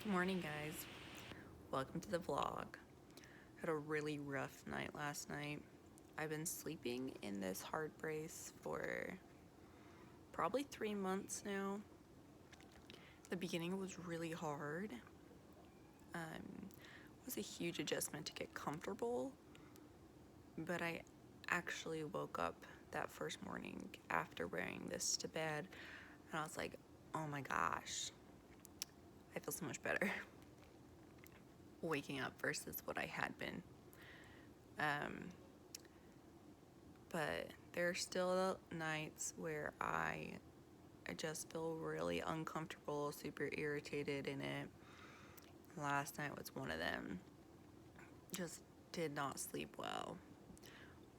Good morning, guys. Welcome to the vlog. Had a really rough night last night. I've been sleeping in this hard brace for probably 3 months now. The beginning was really hard. It was a huge adjustment to get comfortable, but I actually woke up that first morning after wearing this to bed and I was like, oh my gosh, I feel so much better waking up versus what I had been. But there are still nights where I just feel really uncomfortable, super irritated in it. Last night was one of them. Just did not sleep well,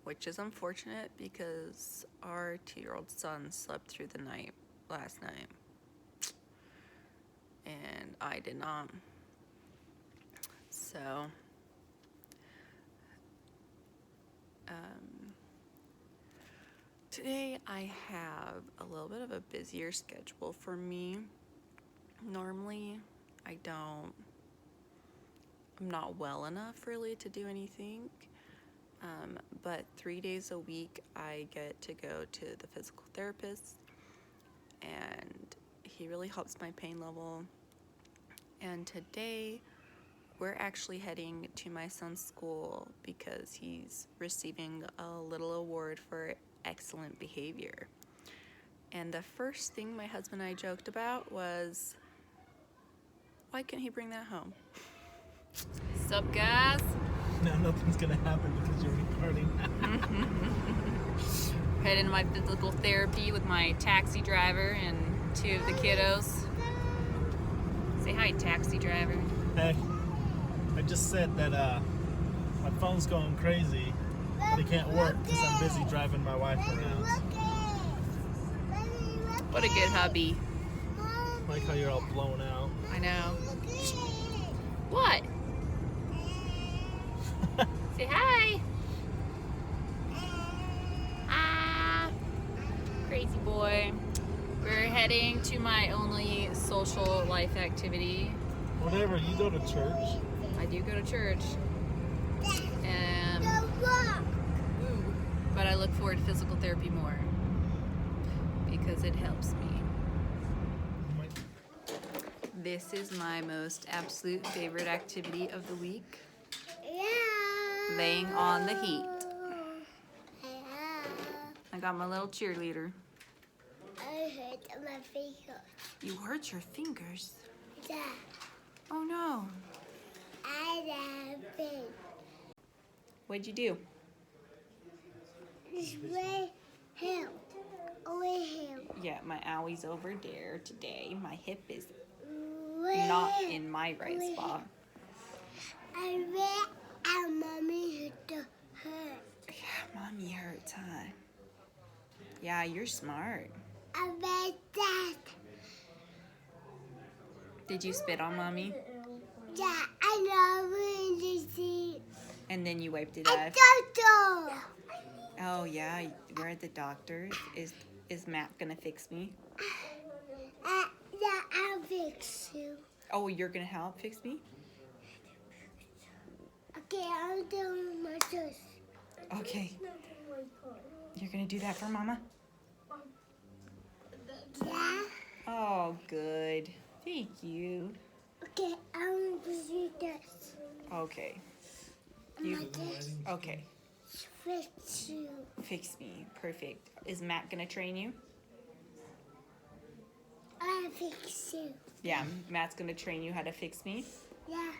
which is unfortunate because our 2-year-old son slept through the night last night and I did not. So today I have a little bit of a busier schedule for me. Normally I'm not well enough really to do anything, but 3 days a week I get to go to the physical therapist and he really helps my pain level. And today we're actually heading to my son's school because he's receiving a little award for excellent behavior. And the first thing my husband and I joked about was, why can't he bring that home? Sup, guys? Now nothing's gonna happen because you're recording. Heading to my physical therapy with my taxi driver and 2 of the kiddos. Say hi, taxi driver. Hey, I just said that my phone's going crazy, but it can't work because I'm busy driving my wife around. What a good hubby. I like how you're all blown out. I know. What? Say hi. Ah, crazy boy. We're heading to my only social life activity. Whatever, you go to church. I do go to church. But I look forward to physical therapy more because it helps me. This is my most absolute favorite activity of the week. Laying on the heat. I got my little cheerleader. I hurt my finger. You hurt your fingers? Yeah, Oh no. I love it. What'd you do? It's way help. Over here. Yeah, my owie's over there today. My hip is Way not in my right spot. I read our mommy hurt the hurt. Yeah, mommy hurts, huh? Yeah, you're smart. I read that. Did you spit on mommy? Yeah, I love it. And then you wiped it I off? don't know. Oh yeah, we're at the doctor's. Is Matt gonna fix me? Yeah, I'll fix you. Oh, you're gonna help fix me? Okay, I'll do my toes. Okay. You're gonna do that for mama? Yeah. Oh, good. Thank you. Okay, I'll do this. Okay. My toes. Okay. Fix you. Fix me. Perfect. Is Matt gonna train you? I'll fix you. Yeah, Matt's gonna train you how to fix me? Yeah.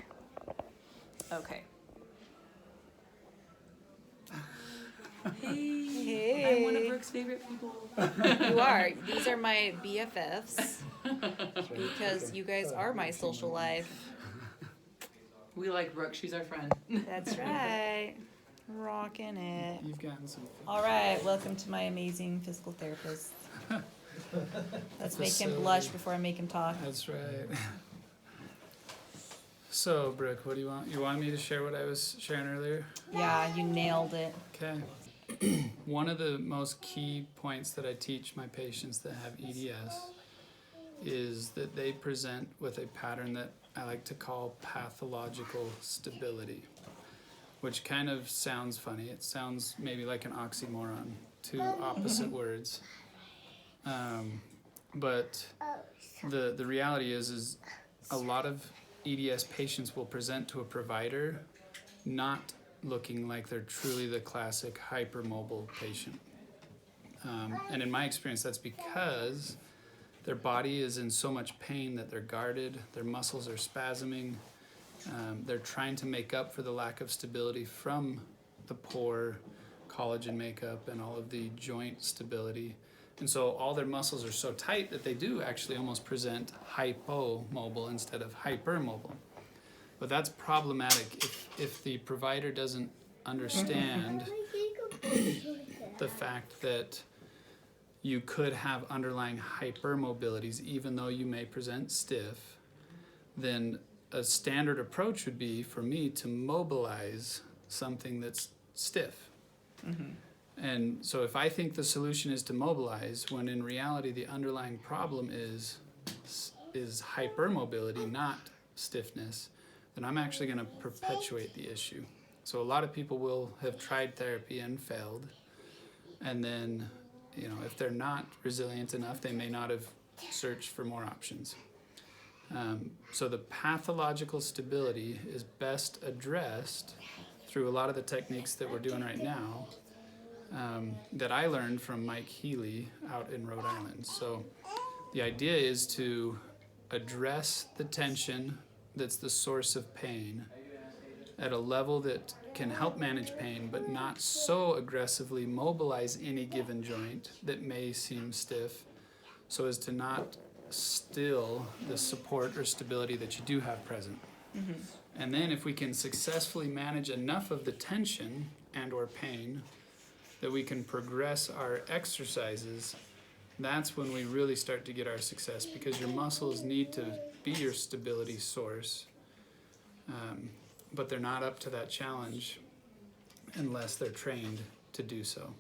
Okay. Hey. I'm one of Brooke's favorite people. You are. These are my BFFs because you guys are my social life. We like Brooke. She's our friend. That's right. Rocking it. You've gotten some. All right, welcome to my amazing physical therapist. Let's make him blush before I make him talk. That's right. So, Brooke, what do you want? You wanted me to share what I was sharing earlier? Yeah, you nailed it. Okay. One of the most key points that I teach my patients that have EDS is that they present with a pattern that I like to call pathological stability, which kind of sounds funny. It sounds maybe like an oxymoron, two opposite words. But the reality is a lot of EDS patients will present to a provider not looking like they're truly the classic hypermobile patient. And in my experience, that's because their body is in so much pain that they're guarded, their muscles are spasming, they're trying to make up for the lack of stability from the poor collagen makeup and all of the joint stability. And so all their muscles are so tight that they do actually almost present hypomobile instead of hypermobile. But that's problematic if the provider doesn't understand the fact that you could have underlying hypermobilities even though you may present stiff. Then a standard approach would be for me to mobilize something that's stiff. And so if I think the solution is to mobilize, when in reality the underlying problem is hypermobility, not stiffness, then I'm actually going to perpetuate the issue. So a lot of people will have tried therapy and failed, and then, you know, if they're not resilient enough, they may not have searched for more options. So the pathological stability is best addressed through a lot of the techniques that we're doing right now, that I learned from Mike Healy out in Rhode Island. So the idea is to address the tension that's the source of pain at a level that can help manage pain, but not so aggressively mobilize any given joint that may seem stiff, so as to not still the support or stability that you do have present. And then if we can successfully manage enough of the tension and or pain that we can progress our exercises, that's when we really start to get our success, because your muscles need to be your stability source, but they're not up to that challenge unless they're trained to do so.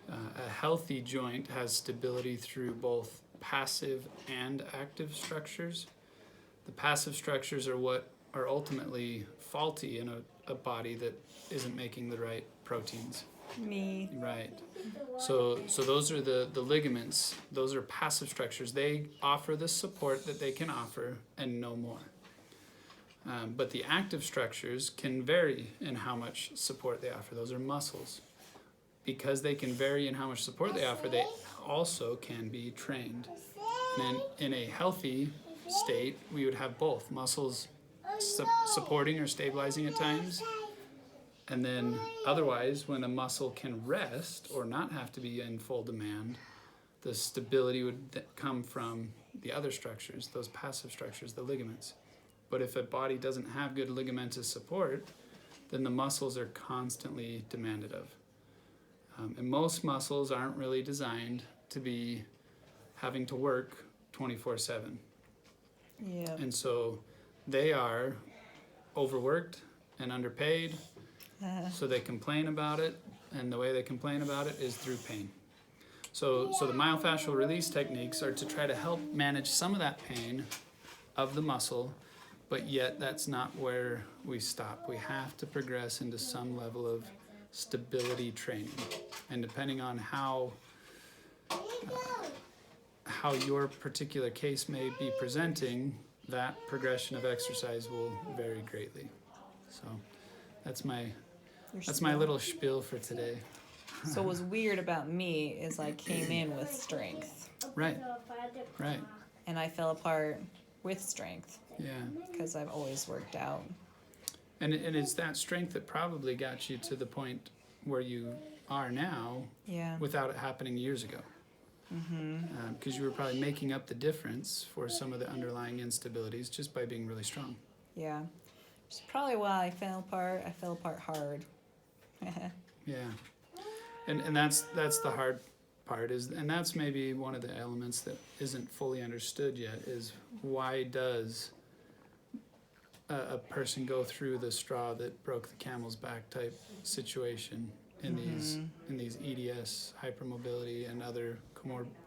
A healthy joint has stability through both passive and active structures. The passive structures are what are ultimately faulty in a body that isn't making the right proteins. Me. Right. So those are the ligaments. Those are passive structures. They offer the support that they can offer and no more. But the active structures can vary in how much support they offer. Those are muscles. Because they can vary in how much support they offer, they also can be trained. And in a healthy state, we would have both muscles supporting or stabilizing at times. And then otherwise, when a muscle can rest or not have to be in full demand, the stability would come from the other structures, those passive structures, the ligaments. But if a body doesn't have good ligamentous support, then the muscles are constantly demanded of. And most muscles aren't really designed to be having to work 24/7. Yeah. And so they are overworked and underpaid, so they complain about it, and the way they complain about it is through pain. So the myofascial release techniques are to try to help manage some of that pain of the muscle, but yet that's not where we stop. We have to progress into some level of stability training. And depending on how your particular case may be presenting, that progression of exercise will vary greatly. So that's my little spiel for today. So what was weird about me is I came in with strength. Right. And I fell apart with strength Yeah. because I've always worked out. And it's that strength that probably got you to the point where you are now, Yeah. without it happening years ago. Because you were probably making up the difference for some of the underlying instabilities just by being really strong. Yeah. Which is probably why I fell apart. I fell apart hard. Yeah. And that's the hard part, and that's maybe one of the elements that isn't fully understood yet, is why does a person go through the straw that broke the camel's back type situation in these EDS, hypermobility, and other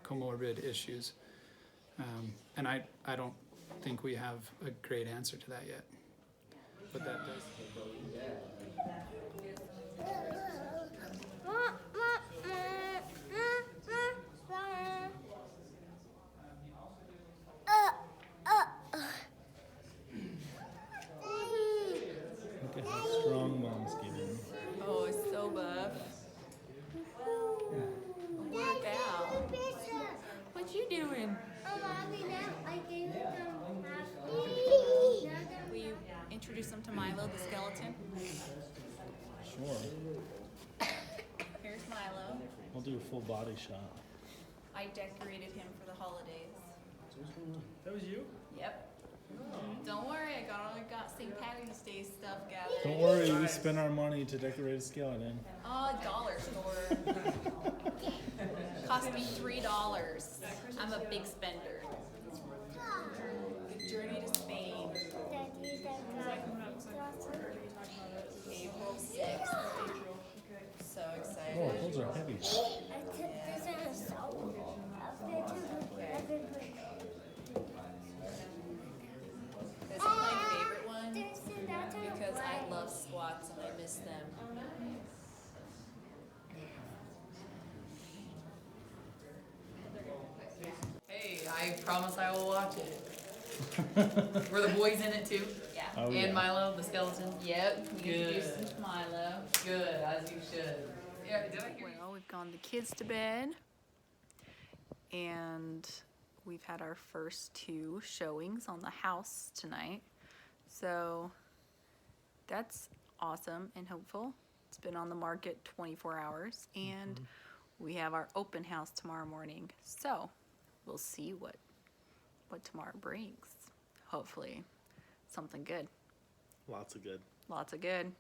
comorbid issues. And I don't think we have a great answer to that yet. But that does. Look at how strong mom's getting. Oh, it's so buff. Work out. What you doing? Will you introduce them to Milo, the skeleton? Sure. Here's Milo. We'll do a full body shot. I decorated him for the holidays. That was you? Yep. Don't worry, I got St. Patty's Day stuff gathered. Don't worry, we spent our money to decorate a skeleton. Dollar store. Cost me $3. I'm a big spender. The journey to Spain, April 6th. So excited. Oh, those are heavy. This is my favorite one because I love squats and I miss them. Hey, I promise I will watch it. Were the boys in it too? Yeah. Oh, And yeah. Milo, the skeleton? Yep. We Good. introduced them to Milo. Good, as you should. Yeah, did I hear you? Well, we've gone the kids to bed, and we've had our first 2 showings on the house tonight. So that's awesome and hopeful. It's been on the market 24 hours, and we have our open house tomorrow morning. So we'll see what tomorrow brings. Hopefully something good. Lots of good. Lots of good.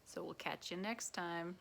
So we'll catch you next time.